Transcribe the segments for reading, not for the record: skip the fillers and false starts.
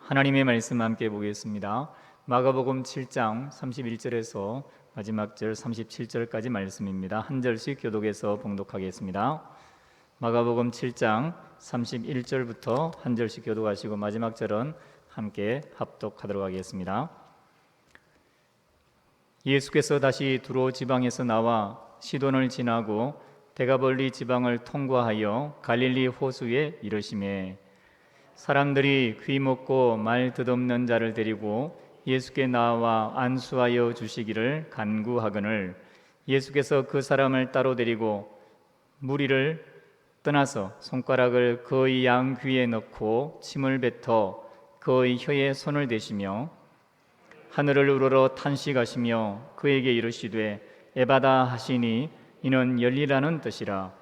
하나님의 말씀 함께 보겠습니다. 마가복음 7장 31절에서 마지막 절 37절까지 말씀입니다. 한 절씩 교독해서 봉독하겠습니다. 마가복음 7장 31절부터 한 절씩 교독하시고 마지막 절은 함께 합독하도록 하겠습니다. 예수께서 다시 두로 지방에서 나와 시돈을 지나고 데가볼리 지방을 통과하여 갈릴리 호수에 이르시매 사람들이 귀 먹고 말 듣없는 자를 데리고 예수께 나와 안수하여 주시기를 간구하거늘 예수께서 그 사람을 따로 데리고 무리를 떠나서 손가락을 그의 양 귀에 넣고 침을 뱉어 그의 혀에 손을 대시며 하늘을 우러러 탄식하시며 그에게 이르시되 에바다 하시니 이는 열리라는 뜻이라.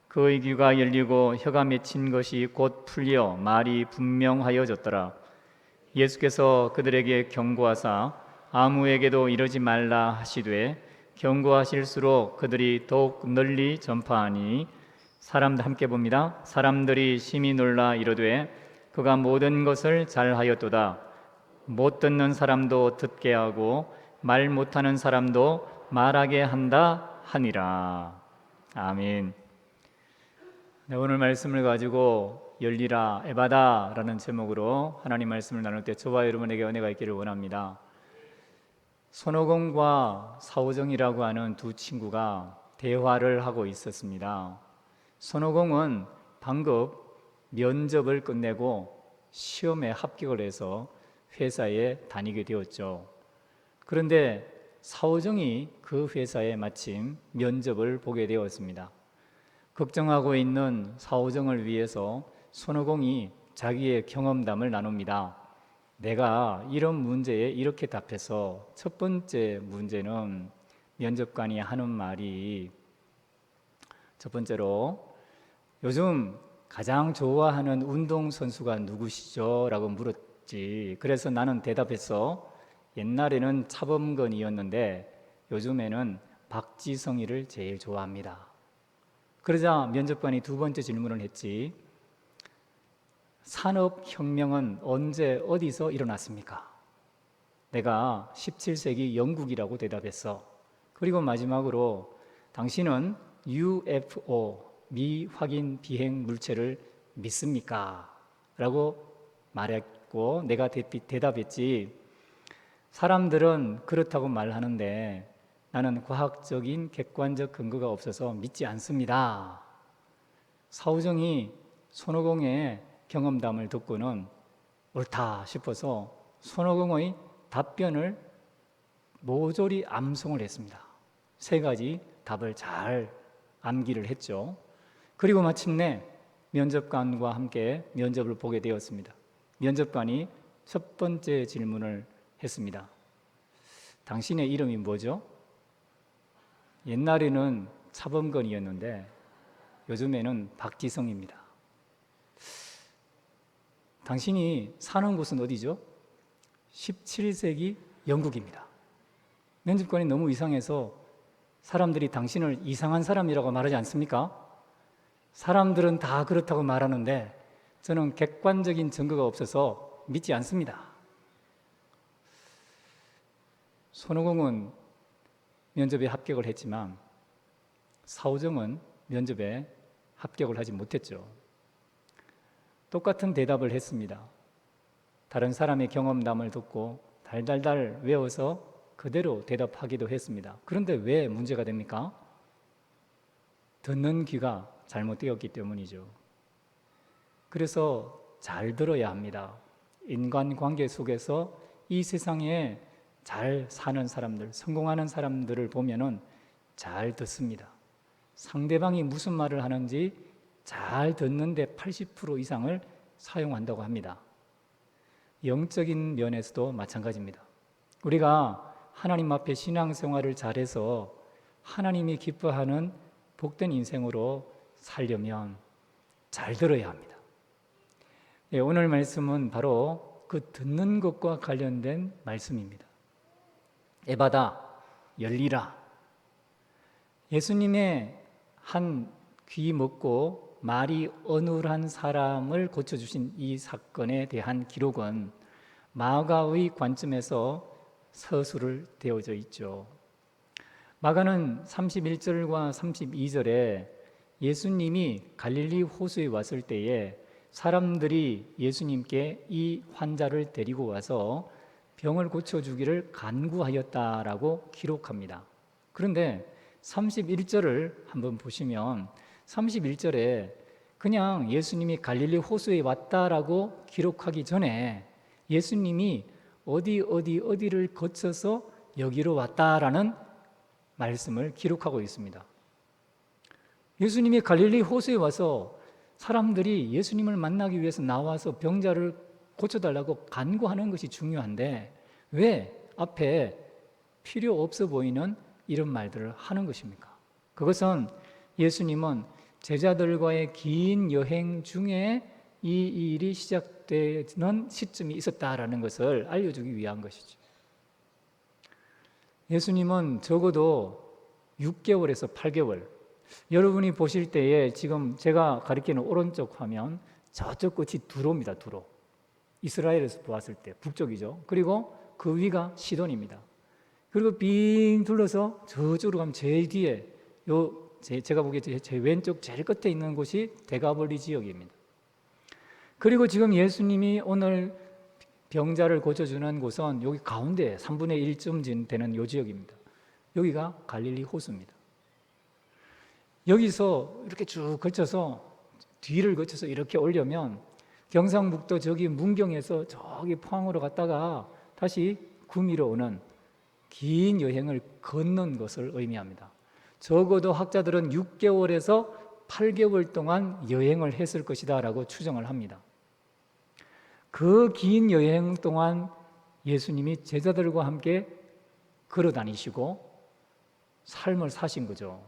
그의 귀가 열리고 혀가 맺힌 것이 곧 풀려 말이 분명하여졌더라. 예수께서 그들에게 경고하사 아무에게도 이러지 말라 하시되 경고하실수록 그들이 더욱 널리 전파하니 함께 봅니다. 사람들이 심히 놀라 이르되 그가 모든 것을 잘하였도다. 못 듣는 사람도 듣게 하고 말 못하는 사람도 말하게 한다 하니라. 아멘. 네, 오늘 말씀을 가지고 열리라 에바다라는 제목으로 하나님 말씀을 나눌 때 저와 여러분에게 은혜가 있기를 원합니다. 손오공과 사오정이라고 하는 두 친구가 대화를 하고 있었습니다. 손오공은 방금 면접을 끝내고 시험에 합격을 해서 회사에 다니게 되었죠. 그런데 사오정이 그 회사에 마침 면접을 보게 되었습니다. 걱정하고 있는 사오정을 위해서 손오공이 자기의 경험담을 나눕니다. 내가 이런 문제에 이렇게 답해서 첫 번째 문제는 면접관이 하는 말이 첫 번째로 요즘 가장 좋아하는 운동선수가 누구시죠? 라고 물었지. 그래서 나는 대답했어. 옛날에는 차범근이었는데 요즘에는 박지성이를 제일 좋아합니다. 그러자 면접관이 두 번째 질문을 했지. 산업혁명은 언제 어디서 일어났습니까? 내가 17세기 영국이라고 대답했어. 그리고 마지막으로 당신은 UFO 미확인 비행 물체를 믿습니까? 라고 말했고 내가 대답했지. 사람들은 그렇다고 말하는데 나는 과학적인 객관적 근거가 없어서 믿지 않습니다. 사오정이 손오공의 경험담을 듣고는 옳다 싶어서 손오공의 답변을 모조리 암송을 했습니다. 세 가지 답을 잘 암기를 했죠. 그리고 마침내 면접관과 함께 면접을 보게 되었습니다. 면접관이 첫 번째 질문을 했습니다. 당신의 이름이 뭐죠? 옛날에는 차범근이었는데 요즘에는 박지성입니다. 당신이 사는 곳은 어디죠? 17세기 영국입니다. 면접관이 너무 이상해서 사람들이 당신을 이상한 사람이라고 말하지 않습니까? 사람들은 다 그렇다고 말하는데 저는 객관적인 증거가 없어서 믿지 않습니다. 손오공은 면접에 합격을 했지만 사오정은 면접에 합격을 하지 못했죠. 똑같은 대답을 했습니다. 다른 사람의 경험담을 듣고 달달달 외워서 그대로 대답하기도 했습니다. 그런데 왜 문제가 됩니까? 듣는 귀가 잘못되었기 때문이죠. 그래서 잘 들어야 합니다. 인간관계 속에서 이 세상에 잘 사는 사람들, 성공하는 사람들을 보면은 잘 듣습니다. 상대방이 무슨 말을 하는지 잘 듣는데 80% 이상을 사용한다고 합니다. 영적인 면에서도 마찬가지입니다. 우리가 하나님 앞에 신앙생활을 잘해서 하나님이 기뻐하는 복된 인생으로 살려면 잘 들어야 합니다. 오늘 말씀은 바로 그 듣는 것과 관련된 말씀입니다. 에바다, 열리라. 예수님의 한 귀 먹고 말이 어눌한 사람을 고쳐주신 이 사건에 대한 기록은 마가의 관점에서 서술을 되어져 있죠. 마가는 31절과 32절에 예수님이 갈릴리 호수에 왔을 때에 사람들이 예수님께 이 환자를 데리고 와서 병을 고쳐주기를 간구하였다라고 기록합니다. 그런데 31절을 한번 보시면 31절에 그냥 예수님이 갈릴리 호수에 왔다라고 기록하기 전에 예수님이 어디를 거쳐서 여기로 왔다라는 말씀을 기록하고 있습니다. 예수님이 갈릴리 호수에 와서 사람들이 예수님을 만나기 위해서 나와서 병자를 고쳐달라고 간구하는 것이 중요한데 왜 앞에 필요 없어 보이는 이런 말들을 하는 것입니까? 그것은 예수님은 제자들과의 긴 여행 중에 이 일이 시작되는 시점이 있었다라는 것을 알려주기 위한 것이죠. 예수님은 적어도 6개월에서 8개월, 여러분이 보실 때에 지금 제가 가리키는 오른쪽 화면 저쪽 끝이 두로입니다. 두로. 이스라엘에서 보았을 때 북쪽이죠. 그리고 그 위가 시돈입니다. 그리고 빙 둘러서 저쪽으로 가면 제일 뒤에 제가 보기에 제 왼쪽 제일 끝에 있는 곳이 데가볼리 지역입니다. 그리고 지금 예수님이 오늘 병자를 고쳐주는 곳은 여기 가운데 3분의 1쯤 되는 이 지역입니다. 여기가 갈릴리 호수입니다. 여기서 이렇게 쭉 거쳐서 뒤를 거쳐서 이렇게 오려면 경상북도 저기 문경에서 저기 포항으로 갔다가 다시 구미로 오는 긴 여행을 걷는 것을 의미합니다. 적어도 학자들은 6개월에서 8개월 동안 여행을 했을 것이다 라고 추정을 합니다. 그 긴 여행 동안 예수님이 제자들과 함께 걸어 다니시고 삶을 사신 거죠.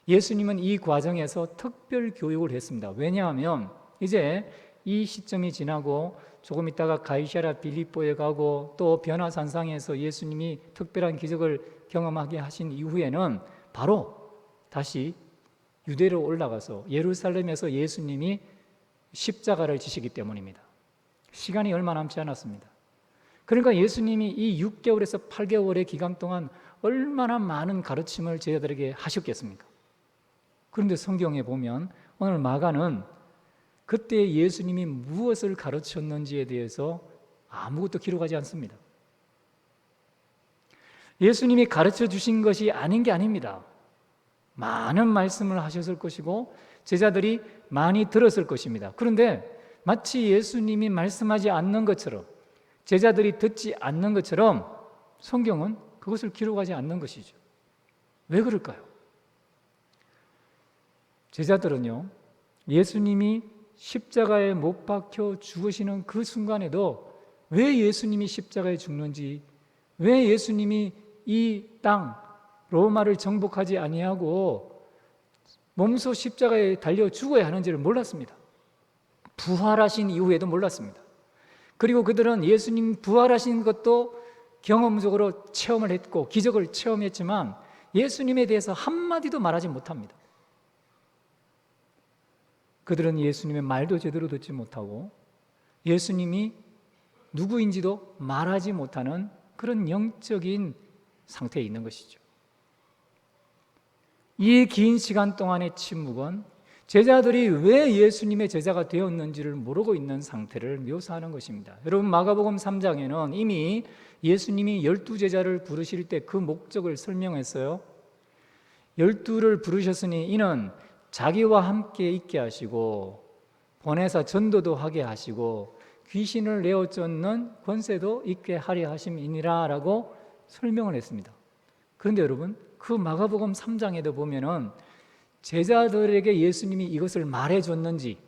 예수님은 이 과정에서 특별 교육을 했습니다. 왜냐하면 이제 이 시점이 지나고 조금 있다가 가이사랴 빌립보에 가고 또 변화산상에서 예수님이 특별한 기적을 경험하게 하신 이후에는 바로 다시 유대로 올라가서 예루살렘에서 예수님이 십자가를 지시기 때문입니다. 시간이 얼마 남지 않았습니다. 그러니까 예수님이 이 6개월에서 8개월의 기간 동안 얼마나 많은 가르침을 제자들에게 하셨겠습니까? 그런데 성경에 보면 오늘 마가는 그때 예수님이 무엇을 가르쳤는지에 대해서 아무것도 기록하지 않습니다. 예수님이 가르쳐 주신 것이 아닌 게 아닙니다. 많은 말씀을 하셨을 것이고 제자들이 많이 들었을 것입니다. 그런데 마치 예수님이 말씀하지 않는 것처럼 제자들이 듣지 않는 것처럼 성경은 그것을 기록하지 않는 것이죠. 왜 그럴까요? 제자들은요, 예수님이 십자가에 못 박혀 죽으시는 그 순간에도 왜 예수님이 십자가에 죽는지, 왜 예수님이 이 땅 로마를 정복하지 아니하고 몸소 십자가에 달려 죽어야 하는지를 몰랐습니다. 부활하신 이후에도 몰랐습니다. 그리고 그들은 예수님 부활하신 것도 경험적으로 체험을 했고 기적을 체험했지만 예수님에 대해서 한마디도 말하지 못합니다. 그들은 예수님의 말도 제대로 듣지 못하고 예수님이 누구인지도 말하지 못하는 그런 영적인 상태에 있는 것이죠. 이 긴 시간 동안의 침묵은 제자들이 왜 예수님의 제자가 되었는지를 모르고 있는 상태를 묘사하는 것입니다. 여러분, 마가복음 3장에는 이미 예수님이 12제자를 부르실 때 그 목적을 설명했어요. 12를 부르셨으니 이는 자기와 함께 있게 하시고 보내사 전도도 하게 하시고 귀신을 내어 쫓는 권세도 있게 하려 하심이니라 라고 설명을 했습니다. 그런데 여러분, 그 마가복음 3장에도 보면은 제자들에게 예수님이 이것을 말해줬는지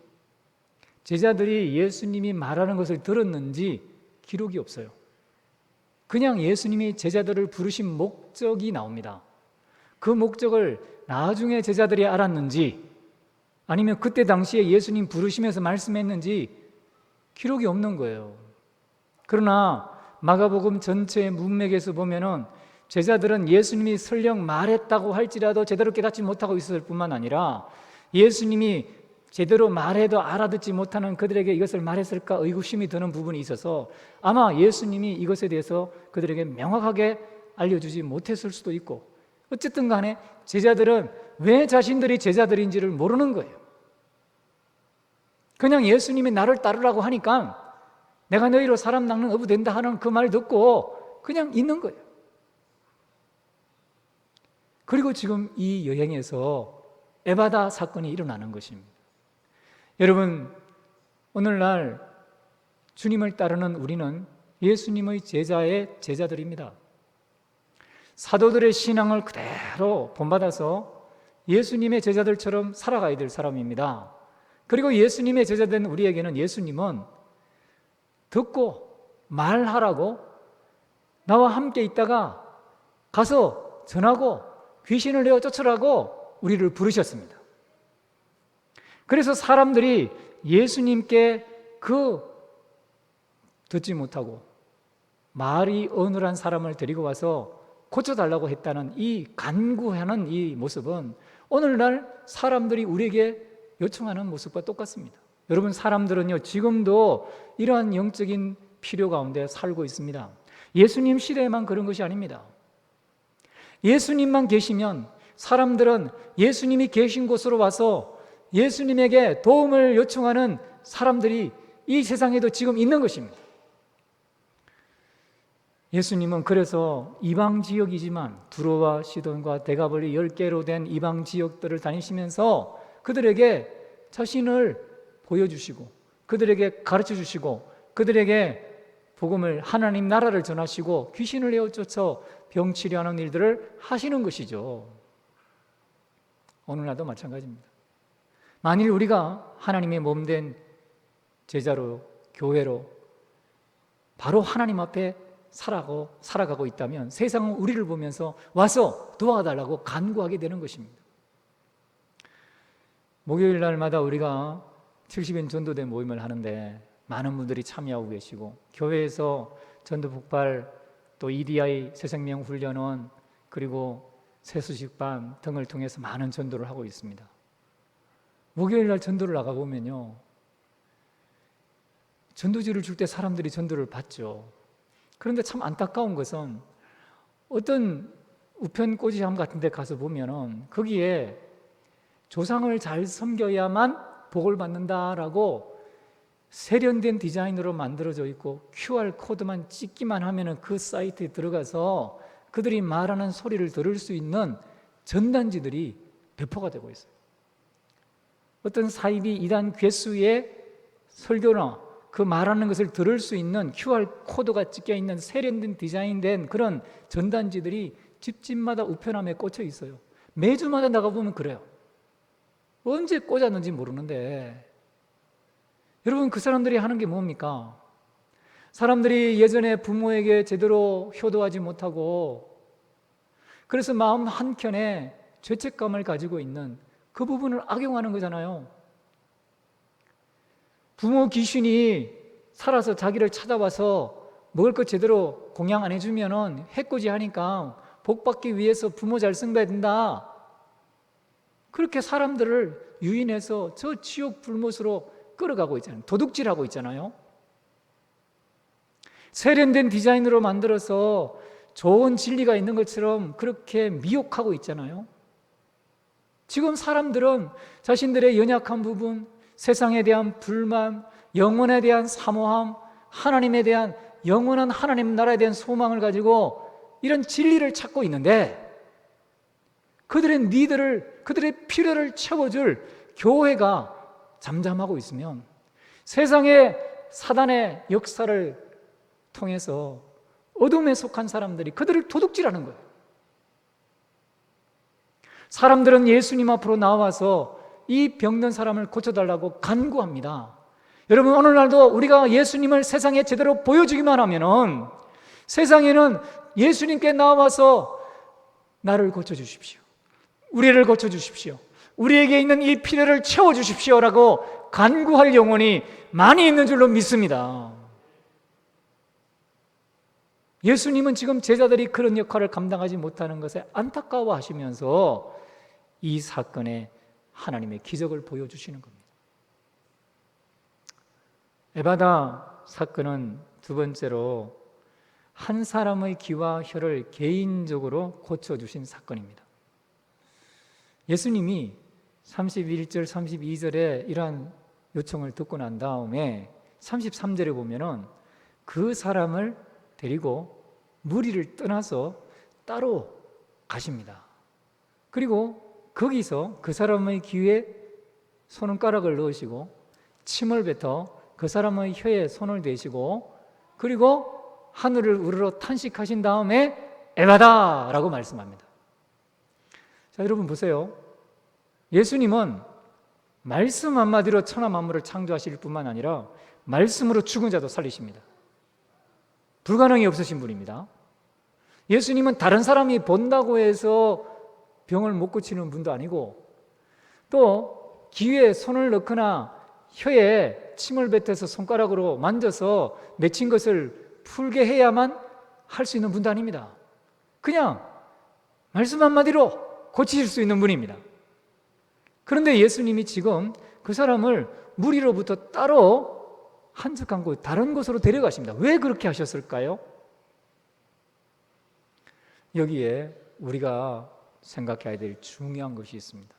제자들이 예수님이 말하는 것을 들었는지 기록이 없어요. 그냥 예수님이 제자들을 부르신 목적이 나옵니다. 그 목적을 나중에 제자들이 알았는지 아니면 그때 당시에 예수님 부르시면서 말씀했는지 기록이 없는 거예요. 그러나 마가복음 전체의 문맥에서 보면은 제자들은 예수님이 설령 말했다고 할지라도 제대로 깨닫지 못하고 있을 뿐만 아니라 예수님이 제대로 말해도 알아듣지 못하는 그들에게 이것을 말했을까 의구심이 드는 부분이 있어서 아마 예수님이 이것에 대해서 그들에게 명확하게 알려주지 못했을 수도 있고, 어쨌든 간에 제자들은 왜 자신들이 제자들인지를 모르는 거예요. 그냥 예수님이 나를 따르라고 하니까 내가 너희로 사람 낚는 어부 된다 하는 그 말 듣고 그냥 있는 거예요. 그리고 지금 이 여행에서 에바다 사건이 일어나는 것입니다. 여러분, 오늘날 주님을 따르는 우리는 예수님의 제자의 제자들입니다. 사도들의 신앙을 그대로 본받아서 예수님의 제자들처럼 살아가야 될 사람입니다. 그리고 예수님의 제자된 우리에게는 예수님은 듣고 말하라고, 나와 함께 있다가 가서 전하고 귀신을 내어 쫓으라고 우리를 부르셨습니다. 그래서 사람들이 예수님께 그 듣지 못하고 말이 어눌한 사람을 데리고 와서 고쳐달라고 했다는 이 간구하는 이 모습은 오늘날 사람들이 우리에게 요청하는 모습과 똑같습니다. 여러분, 사람들은요 지금도 이러한 영적인 필요 가운데 살고 있습니다. 예수님 시대에만 그런 것이 아닙니다. 예수님만 계시면 사람들은 예수님이 계신 곳으로 와서 예수님에게 도움을 요청하는 사람들이 이 세상에도 지금 있는 것입니다. 예수님은 그래서 이방 지역이지만 두로와 시돈과 데가볼리 10개로 된 이방 지역들을 다니시면서 그들에게 자신을 보여주시고 그들에게 가르쳐 주시고 그들에게 복음을, 하나님 나라를 전하시고 귀신을 내어쫓아 병 치료하는 일들을 하시는 것이죠. 오늘날도 마찬가지입니다. 만일 우리가 하나님의 몸된 제자로, 교회로 바로 하나님 앞에 살아가고 있다면 세상은 우리를 보면서 와서 도와달라고 간구하게 되는 것입니다. 목요일 날마다 우리가 70인 전도대 모임을 하는데 많은 분들이 참여하고 계시고, 교회에서 전도 폭발, 또 EDI 새생명 훈련원, 그리고 새수식반 등을 통해서 많은 전도를 하고 있습니다. 목요일 날 전도를 나가보면요, 전도지를 줄 때 사람들이 전도를 받죠. 그런데 참 안타까운 것은 어떤 우편 꼬지함 같은 데 가서 보면은 거기에 조상을 잘 섬겨야만 복을 받는다라고 세련된 디자인으로 만들어져 있고 QR코드만 찍기만 하면은 그 사이트에 들어가서 그들이 말하는 소리를 들을 수 있는 전단지들이 배포가 되고 있어요. 어떤 사이비 이단 괴수의 설교나 그 말하는 것을 들을 수 있는 QR코드가 찍혀 있는 세련된 디자인된 그런 전단지들이 집집마다 우편함에 꽂혀 있어요. 매주마다 나가보면 그래요. 언제 꽂았는지 모르는데, 여러분, 그 사람들이 하는 게 뭡니까? 사람들이 예전에 부모에게 제대로 효도하지 못하고 그래서 마음 한켠에 죄책감을 가지고 있는 그 부분을 악용하는 거잖아요. 부모 귀신이 살아서 자기를 찾아와서 먹을 것 제대로 공양 안 해주면은 해코지 하니까 복 받기 위해서 부모 잘 섬겨야 된다. 그렇게 사람들을 유인해서 저 지옥 불못으로 끌어가고 있잖아요. 도둑질하고 있잖아요. 세련된 디자인으로 만들어서 좋은 진리가 있는 것처럼 그렇게 미혹하고 있잖아요. 지금 사람들은 자신들의 연약한 부분, 세상에 대한 불만, 영혼에 대한 사모함, 하나님에 대한 영원한 하나님 나라에 대한 소망을 가지고 이런 진리를 찾고 있는데, 그들의 니들을, 그들의 필요를 채워줄 교회가 잠잠하고 있으면 세상의 사단의 역사를 통해서 어둠에 속한 사람들이 그들을 도둑질하는 거예요. 사람들은 예수님 앞으로 나와서 이 병든 사람을 고쳐달라고 간구합니다. 여러분, 오늘날도 우리가 예수님을 세상에 제대로 보여주기만 하면은 세상에는 예수님께 나와서 나를 고쳐주십시오, 우리를 고쳐주십시오, 우리에게 있는 이 필요를 채워주십시오라고 간구할 영혼이 많이 있는 줄로 믿습니다. 예수님은 지금 제자들이 그런 역할을 감당하지 못하는 것에 안타까워하시면서 이 사건에 하나님의 기적을 보여주시는 겁니다. 에바다 사건은 두 번째로 한 사람의 귀와 혀를 개인적으로 고쳐주신 사건입니다. 예수님이 31절, 32절에 이러한 요청을 듣고 난 다음에 33절에 보면은 그 사람을 데리고 무리를 떠나서 따로 가십니다. 그리고 거기서 그 사람의 귀에 손가락을 넣으시고 침을 뱉어 그 사람의 혀에 손을 대시고 그리고 하늘을 우러러 탄식하신 다음에 에바다라고 말씀합니다. 자, 여러분 보세요. 예수님은 말씀 한마디로 천하 만물을 창조하실 뿐만 아니라 말씀으로 죽은 자도 살리십니다. 불가능이 없으신 분입니다. 예수님은 다른 사람이 본다고 해서 병을 못 고치는 분도 아니고 또 귀에 손을 넣거나 혀에 침을 뱉어서 손가락으로 만져서 맺힌 것을 풀게 해야만 할 수 있는 분도 아닙니다. 그냥 말씀 한마디로 고치실 수 있는 분입니다. 그런데 예수님이 지금 그 사람을 무리로부터 따로 한적한 곳, 다른 곳으로 데려가십니다. 왜 그렇게 하셨을까요? 여기에 우리가 생각해야 될 중요한 것이 있습니다.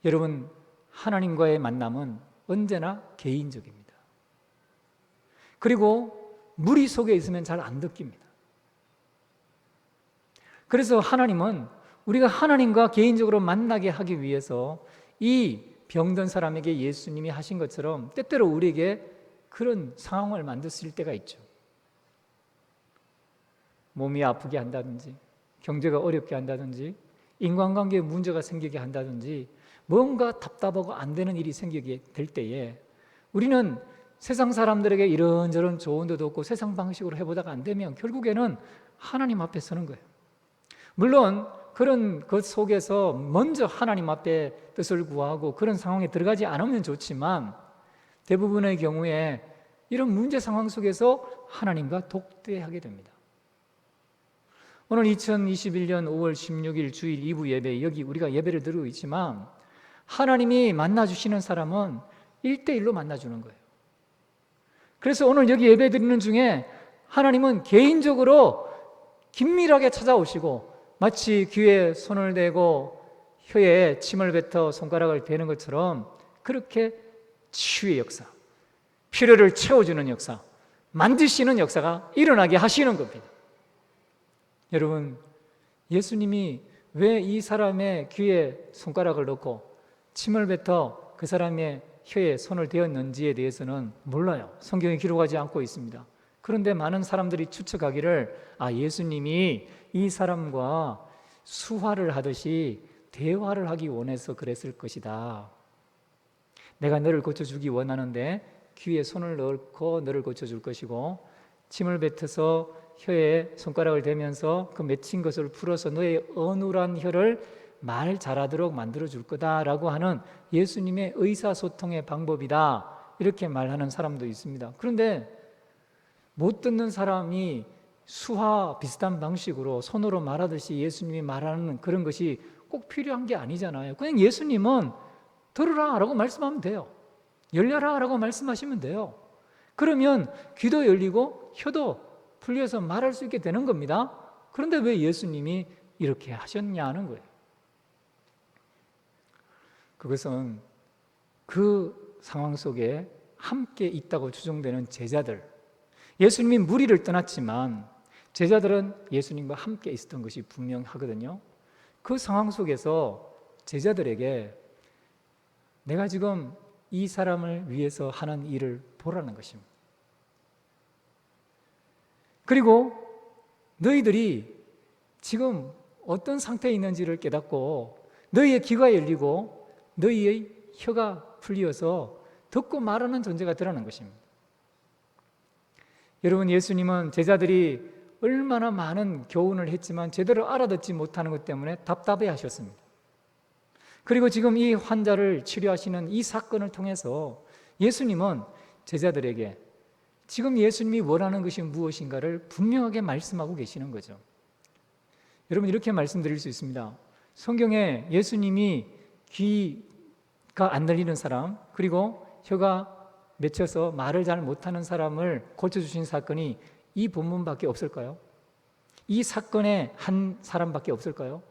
여러분, 하나님과의 만남은 언제나 개인적입니다. 그리고 무리 속에 있으면 잘 안 느낍니다. 그래서 하나님은 우리가 하나님과 개인적으로 만나게 하기 위해서 이 병든 사람에게 예수님이 하신 것처럼 때때로 우리에게 그런 상황을 만드실 때가 있죠. 몸이 아프게 한다든지 경제가 어렵게 한다든지 인간관계에 문제가 생기게 한다든지 뭔가 답답하고 안 되는 일이 생기게 될 때에 우리는 세상 사람들에게 이런저런 조언도 듣고 세상 방식으로 해보다가 안 되면 결국에는 하나님 앞에 서는 거예요. 물론 그런 것 속에서 먼저 하나님 앞에 뜻을 구하고 그런 상황에 들어가지 않으면 좋지만 대부분의 경우에 이런 문제 상황 속에서 하나님과 독대하게 됩니다. 오늘 2021년 5월 16일 주일 2부 예배, 여기 우리가 예배를 드리고 있지만 하나님이 만나주시는 사람은 1대1로 만나주는 거예요. 그래서 오늘 여기 예배 드리는 중에 하나님은 개인적으로 긴밀하게 찾아오시고 마치 귀에 손을 대고 혀에 침을 뱉어 손가락을 대는 것처럼 그렇게 치유의 역사, 필요를 채워주는 역사, 만드시는 역사가 일어나게 하시는 겁니다. 여러분, 예수님이 왜 이 사람의 귀에 손가락을 넣고 침을 뱉어 그 사람의 혀에 손을 대었는지에 대해서는 몰라요. 성경에 기록하지 않고 있습니다. 그런데 많은 사람들이 추측하기를 예수님이 이 사람과 수화를 하듯이 대화를 하기 원해서 그랬을 것이다. 내가 너를 고쳐주기 원하는데 귀에 손을 넣고 너를 고쳐줄 것이고 침을 뱉어서 혀에 손가락을 대면서 그 맺힌 것을 풀어서 너의 어눌한 혀를 말 잘하도록 만들어줄 거다라고 하는 예수님의 의사소통의 방법이다, 이렇게 말하는 사람도 있습니다. 그런데 못 듣는 사람이 수화 비슷한 방식으로 손으로 말하듯이 예수님이 말하는 그런 것이 꼭 필요한 게 아니잖아요. 그냥 예수님은 들으라 라고 말씀하면 돼요. 열려라 라고 말씀하시면 돼요. 그러면 귀도 열리고 혀도 풀려서 말할 수 있게 되는 겁니다. 그런데 왜 예수님이 이렇게 하셨냐는 거예요. 그것은 그 상황 속에 함께 있다고 추정되는 제자들, 예수님이 무리를 떠났지만 제자들은 예수님과 함께 있었던 것이 분명하거든요. 그 상황 속에서 제자들에게 내가 지금 이 사람을 위해서 하는 일을 보라는 것입니다. 그리고 너희들이 지금 어떤 상태에 있는지를 깨닫고 너희의 귀가 열리고 너희의 혀가 풀려서 듣고 말하는 존재가 되라는 것입니다. 여러분, 예수님은 제자들이 얼마나 많은 교훈을 했지만 제대로 알아듣지 못하는 것 때문에 답답해 하셨습니다. 그리고 지금 이 환자를 치료하시는 이 사건을 통해서 예수님은 제자들에게 지금 예수님이 원하는 것이 무엇인가를 분명하게 말씀하고 계시는 거죠. 여러분, 이렇게 말씀드릴 수 있습니다. 성경에 예수님이 귀가 안 들리는 사람, 그리고 혀가 맺혀서 말을 잘 못하는 사람을 고쳐주신 사건이 이 본문밖에 없을까요? 이 사건에 한 사람밖에 없을까요?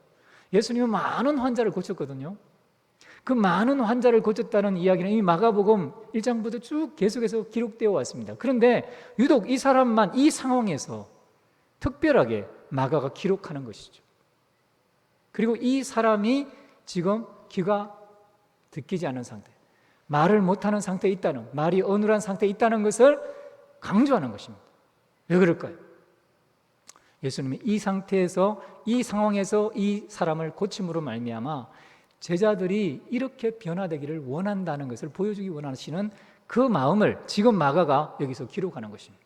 예수님은 많은 환자를 고쳤거든요. 그 많은 환자를 고쳤다는 이야기는 이미 마가복음 1장부터 쭉 계속해서 기록되어 왔습니다. 그런데 유독 이 사람만 이 상황에서 특별하게 마가가 기록하는 것이죠. 그리고 이 사람이 지금 귀가 듣기지 않은 상태, 말을 못하는 상태에 있다는, 말이 어눌한 상태에 있다는 것을 강조하는 것입니다. 왜 그럴까요? 예수님이 이 상태에서, 이 상황에서 이 사람을 고침으로 말미암아 제자들이 이렇게 변화되기를 원한다는 것을 보여주기 원하시는 그 마음을 지금 마가가 여기서 기록하는 것입니다.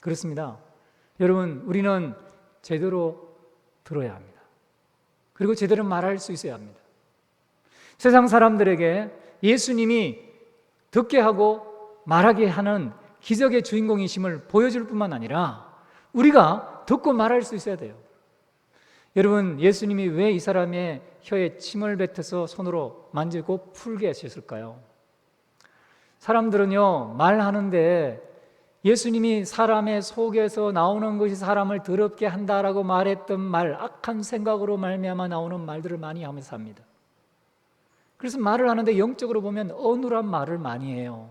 그렇습니다. 여러분, 우리는 제대로 들어야 합니다. 그리고 제대로 말할 수 있어야 합니다. 세상 사람들에게 예수님이 듣게 하고 말하게 하는 기적의 주인공이심을 보여줄 뿐만 아니라 우리가 듣고 말할 수 있어야 돼요. 여러분, 예수님이 왜 이 사람의 혀에 침을 뱉어서 손으로 만지고 풀게 하셨을까요? 사람들은요, 말하는데 예수님이 사람의 속에서 나오는 것이 사람을 더럽게 한다라고 말했던 말, 악한 생각으로 말미암아 나오는 말들을 많이 하면서 삽니다. 그래서 말을 하는데 영적으로 보면 어눌한 말을 많이 해요.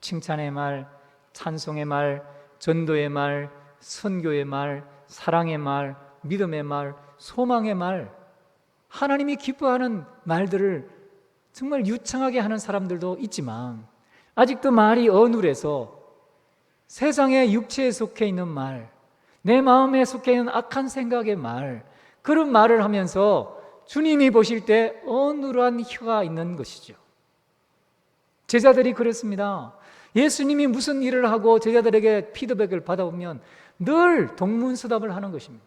칭찬의 말, 찬송의 말, 전도의 말, 선교의 말, 사랑의 말, 믿음의 말, 소망의 말, 하나님이 기뻐하는 말들을 정말 유창하게 하는 사람들도 있지만 아직도 말이 어눌해서 세상의 육체에 속해 있는 말, 내 마음에 속해 있는 악한 생각의 말, 그런 말을 하면서 주님이 보실 때 어눌한 혀가 있는 것이죠. 제자들이 그랬습니다. 예수님이 무슨 일을 하고 제자들에게 피드백을 받아오면 늘 동문서답을 하는 것입니다.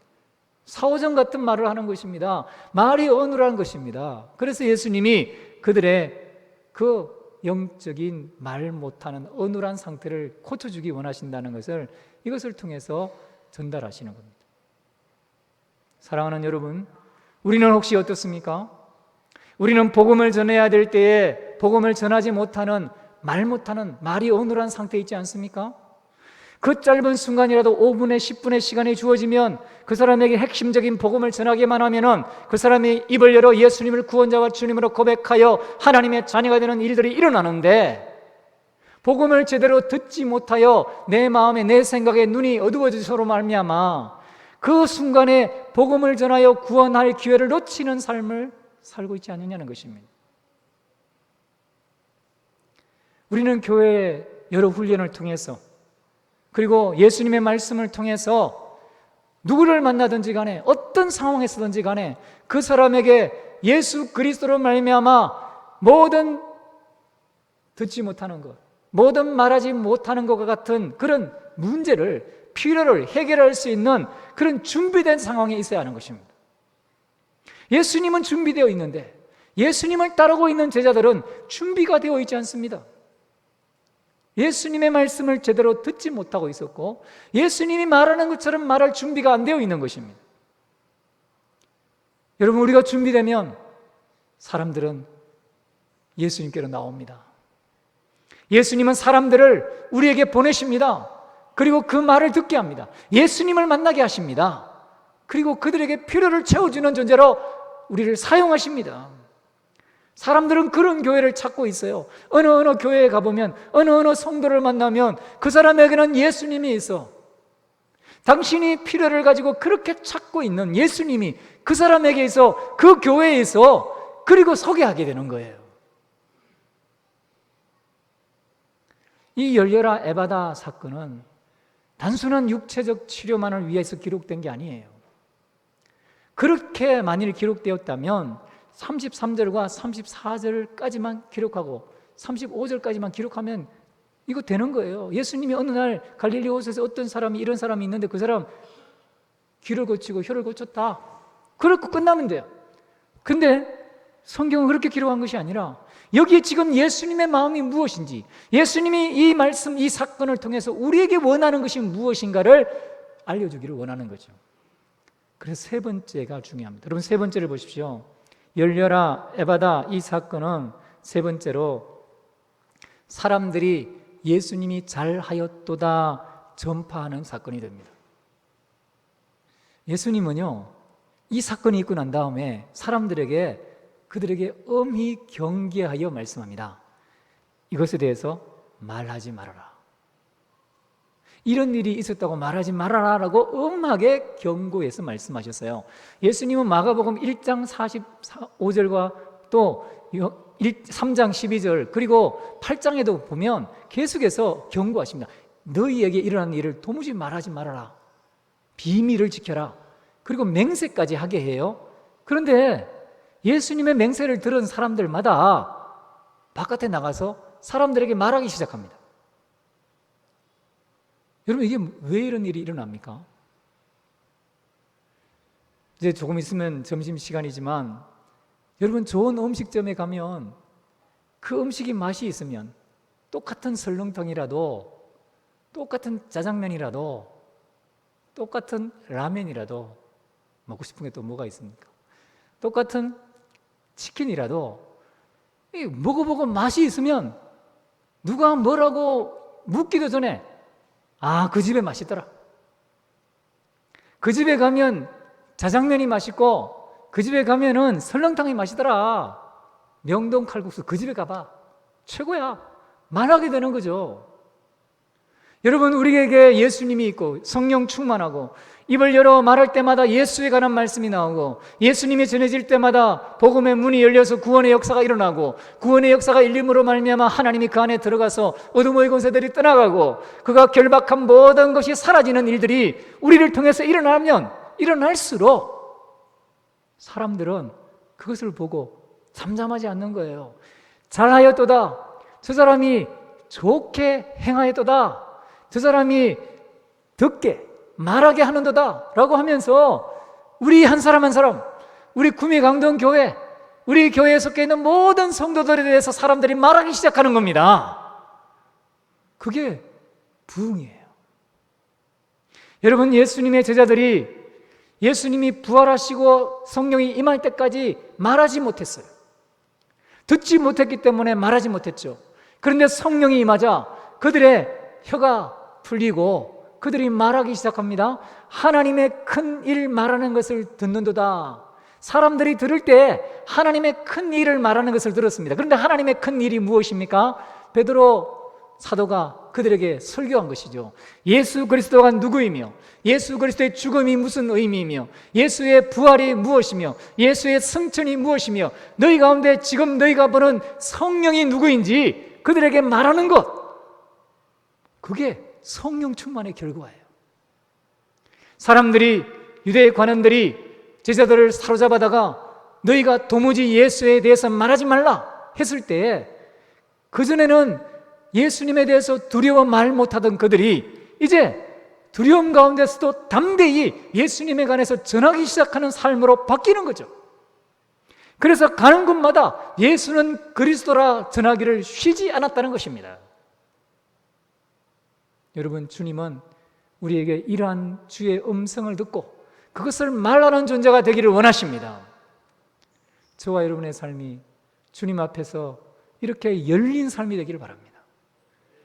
사오정 같은 말을 하는 것입니다. 말이 어눌한 것입니다. 그래서 예수님이 그들의 그 영적인 말 못하는 어눌한 상태를 고쳐주기 원하신다는 것을 이것을 통해서 전달하시는 겁니다. 사랑하는 여러분, 우리는 혹시 어떻습니까? 우리는 복음을 전해야 될 때에 복음을 전하지 못하는, 말 못하는, 말이 어눌한 상태에 있지 않습니까? 그 짧은 순간이라도 5분의 10분의 시간이 주어지면 그 사람에게 핵심적인 복음을 전하기만 하면은 그 사람이 입을 열어 예수님을 구원자와 주님으로 고백하여 하나님의 자녀가 되는 일들이 일어나는데, 복음을 제대로 듣지 못하여 내 마음에 내 생각에 눈이 어두워지서로 말미암아 그 순간에 복음을 전하여 구원할 기회를 놓치는 삶을 살고 있지 않느냐는 것입니다. 우리는 교회의 여러 훈련을 통해서, 그리고 예수님의 말씀을 통해서 누구를 만나든지 간에 어떤 상황에서든지 간에 그 사람에게 예수 그리스도로 말미암아 모든 듣지 못하는 것, 모든 말하지 못하는 것과 같은 그런 문제를, 필요를 해결할 수 있는 그런 준비된 상황에 있어야 하는 것입니다. 예수님은 준비되어 있는데 예수님을 따르고 있는 제자들은 준비가 되어 있지 않습니다. 예수님의 말씀을 제대로 듣지 못하고 있었고 예수님이 말하는 것처럼 말할 준비가 안 되어 있는 것입니다. 여러분, 우리가 준비되면 사람들은 예수님께로 나옵니다. 예수님은 사람들을 우리에게 보내십니다. 그리고 그 말을 듣게 합니다. 예수님을 만나게 하십니다. 그리고 그들에게 필요를 채워주는 존재로 우리를 사용하십니다. 사람들은 그런 교회를 찾고 있어요. 어느 교회에 가보면, 어느 성도를 만나면 그 사람에게는 예수님이 있어. 당신이 필요를 가지고 그렇게 찾고 있는 예수님이 그 사람에게 있어, 그 교회에 있어. 그리고 소개하게 되는 거예요. 이 열려라 에바다 사건은 단순한 육체적 치료만을 위해서 기록된 게 아니에요. 그렇게 만일 기록되었다면 33절과 34절까지만 기록하고 35절까지만 기록하면 이거 되는 거예요. 예수님이 어느 날 갈릴리 호수에서 어떤 사람이, 이런 사람이 있는데 그 사람 귀를 고치고 혀를 고쳤다. 그렇고 끝나면 돼요. 근데 성경은 그렇게 기록한 것이 아니라 여기에 지금 예수님의 마음이 무엇인지, 예수님이 이 말씀, 이 사건을 통해서 우리에게 원하는 것이 무엇인가를 알려주기를 원하는 거죠. 그래서 세 번째가 중요합니다. 여러분, 세 번째를 보십시오. 열려라 에바다, 이 사건은 세 번째로 사람들이 예수님이 잘하였도다 전파하는 사건이 됩니다. 예수님은요, 이 사건이 있고 난 다음에 그들에게 엄히 경계하여 말씀합니다. 이것에 대해서 말하지 말아라. 이런 일이 있었다고 말하지 말아라라고 엄하게 경고해서 말씀하셨어요. 예수님은 마가복음 1장 45절과 또 3장 12절 그리고 8장에도 보면 계속해서 경고하십니다. 너희에게 일어난 일을 도무지 말하지 말아라. 비밀을 지켜라. 그리고 맹세까지 하게 해요. 그런데 예수님의 맹세를 들은 사람들마다 바깥에 나가서 사람들에게 말하기 시작합니다. 여러분, 이게 왜 이런 일이 일어납니까? 이제 조금 있으면 점심시간이지만 여러분, 좋은 음식점에 가면 그 음식이 맛이 있으면 똑같은 설렁탕이라도, 똑같은 짜장면이라도, 똑같은 라면이라도 먹고 싶은 게 또 뭐가 있습니까? 똑같은 치킨이라도 먹어보고 맛이 있으면 누가 뭐라고 묻기도 전에 그 집에 맛있더라. 그 집에 가면 짜장면이 맛있고 그 집에 가면은 설렁탕이 맛있더라. 명동 칼국수 그 집에 가봐. 최고야. 말하게 되는 거죠. 여러분, 우리에게 예수님이 있고 성령 충만하고 입을 열어 말할 때마다 예수에 관한 말씀이 나오고 예수님이 전해질 때마다 복음의 문이 열려서 구원의 역사가 일어나고 구원의 역사가 일림으로 말미암아 하나님이 그 안에 들어가서 어둠의 권세들이 떠나가고 그가 결박한 모든 것이 사라지는 일들이 우리를 통해서 일어날수록 사람들은 그것을 보고 잠잠하지 않는 거예요. 잘하였도다. 저 사람이 좋게 행하였도다. 저 사람이 듣게 말하게 하는도다 라고 하면서 우리 한 사람 한 사람, 우리 구미강동교회, 우리 교회에 속해 있는 모든 성도들에 대해서 사람들이 말하기 시작하는 겁니다. 그게 부흥이에요. 여러분, 예수님의 제자들이 예수님이 부활하시고 성령이 임할 때까지 말하지 못했어요. 듣지 못했기 때문에 말하지 못했죠. 그런데 성령이 임하자 그들의 혀가 풀리고 그들이 말하기 시작합니다. 하나님의 큰 일 말하는 것을 듣는도다. 사람들이 들을 때 하나님의 큰 일을 말하는 것을 들었습니다. 그런데 하나님의 큰 일이 무엇입니까? 베드로 사도가 그들에게 설교한 것이죠. 예수 그리스도가 누구이며 예수 그리스도의 죽음이 무슨 의미이며 예수의 부활이 무엇이며 예수의 승천이 무엇이며 너희 가운데 지금 너희가 보는 성령이 누구인지 그들에게 말하는 것, 그게 성령 충만의 결과예요. 사람들이, 유대의 관원들이 제자들을 사로잡아다가 너희가 도무지 예수에 대해서 말하지 말라 했을 때 그전에는 예수님에 대해서 두려워 말 못하던 그들이 이제 두려움 가운데서도 담대히 예수님에 관해서 전하기 시작하는 삶으로 바뀌는 거죠. 그래서 가는 곳마다 예수는 그리스도라 전하기를 쉬지 않았다는 것입니다. 여러분, 주님은 우리에게 이러한 주의 음성을 듣고 그것을 말하는 존재가 되기를 원하십니다. 저와 여러분의 삶이 주님 앞에서 이렇게 열린 삶이 되기를 바랍니다.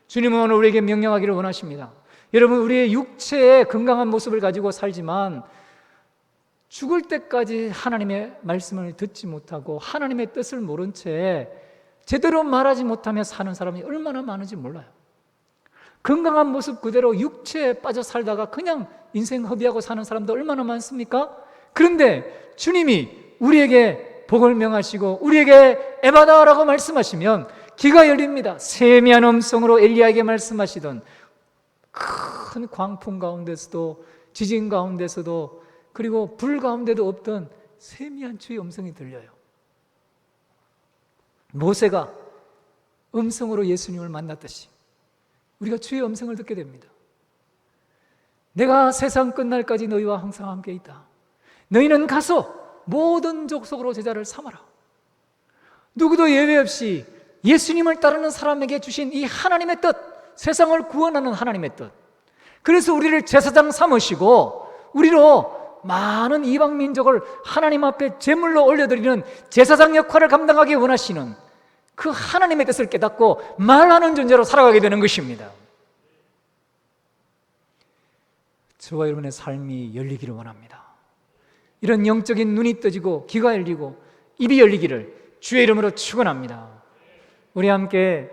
주님은 오늘 우리에게 명령하기를 원하십니다. 여러분, 우리의 육체의 건강한 모습을 가지고 살지만 죽을 때까지 하나님의 말씀을 듣지 못하고 하나님의 뜻을 모른 채 제대로 말하지 못하며 사는 사람이 얼마나 많은지 몰라요. 건강한 모습 그대로 육체에 빠져 살다가 그냥 인생 허비하고 사는 사람도 얼마나 많습니까? 그런데 주님이 우리에게 복을 명하시고 우리에게 에바다라고 말씀하시면 귀가 열립니다. 세미한 음성으로 엘리야에게 말씀하시던 큰 광풍 가운데서도 지진 가운데서도 그리고 불 가운데도 없던 세미한 주의 음성이 들려요. 모세가 음성으로 예수님을 만났듯이 우리가 주의 음성을 듣게 됩니다. 내가 세상 끝날까지 너희와 항상 함께 있다. 너희는 가서 모든 족속으로 제자를 삼아라. 누구도 예외 없이 예수님을 따르는 사람에게 주신 이 하나님의 뜻, 세상을 구원하는 하나님의 뜻, 그래서 우리를 제사장 삼으시고 우리로 많은 이방 민족을 하나님 앞에 제물로 올려드리는 제사장 역할을 감당하기 원하시는 그 하나님의 뜻을 깨닫고 말하는 존재로 살아가게 되는 것입니다. 저와 여러분의 삶이 열리기를 원합니다. 이런 영적인 눈이 떠지고 귀가 열리고 입이 열리기를 주의 이름으로 축원합니다. 우리 함께